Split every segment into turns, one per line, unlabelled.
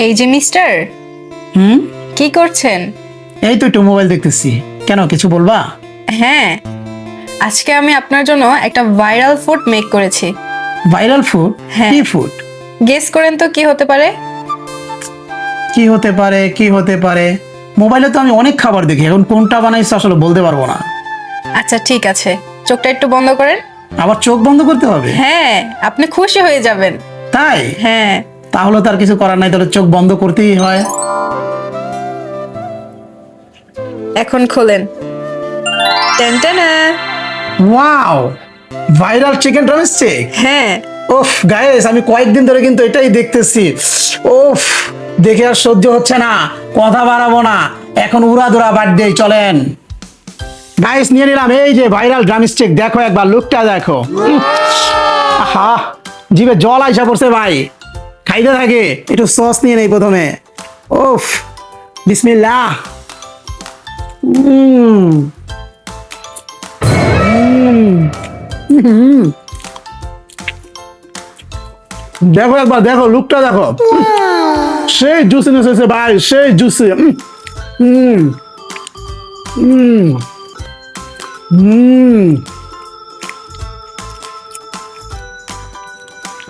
এই যে মিস্টার,
হুম।
কি করছেন?
এই তো একটু মোবাইল দেখতেছি। কেন, কিছু বলবা?
হ্যাঁ, আজকে আমি আপনার জন্য একটা ভাইরাল ফুড মেক করেছি।
Viral food?
হ্যাঁ।
কি ফুড?
গেস করেন তো কি হতে পারে?
কি হতে পারে, কি হতে পারে? মোবাইলে তো আমি অনেক খাবার দেখি, এখন কোনটা বানাইছে আসলে বলতে পারবো না।
আচ্ছা ঠিক আছে, চোখটা একটু বন্ধ করেন।
আবার চোখ বন্ধ করতে হবে?
হ্যাঁ, আপনি খুশি হয়ে যাবেন।
তাই?
হ্যাঁ,
তাহলে তার কিছু করার নাই, তাহলে চোখ বন্ধ করতেই হয়।
এখন খোলেন। টেনটেনা।
Wow, viral chicken drumstick.
হ্যাঁ,
ওফ গাইস, আমি কয়েকদিন ধরে কিন্তু এটাই দেখতেছি। ওফ, দেখে আর সহ্য হচ্ছে না, কথা বাড়াবো না, এখন উড়াধুরা বার্থডে। চলেন গাইস, নিয়ে নিলাম এই যে ভাইরাল ড্রামস্টিক। দেখো একবার লুকটা দেখো। আহা, জিভে জল আইসা পড়ছে ভাই, খাইতে থাকে। একটু সস নিয়ে নেই প্রথমে। ওফ, বিসমিল্লাহ। উম উম দেখো একবার, দেখো লুকটা দেখো। সেই জুসিনেস হয়েছে ভাই, সেই জুসি।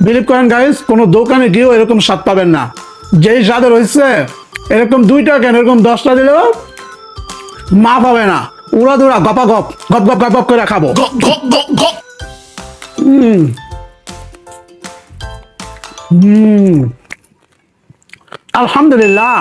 বিলিভ করেন গাইস, কোনো দোকানে গিয়েও এরকম স্বাদ পাবেন না। যেই স্বাদের হয়েছে, এরকম 2টা কেন, এরকম 10টা দিলেও মা পাবে না। উড়া দুরা গপা গপ গপ গপ গপ গপ করে খাবো। আলহামদুলিল্লাহ।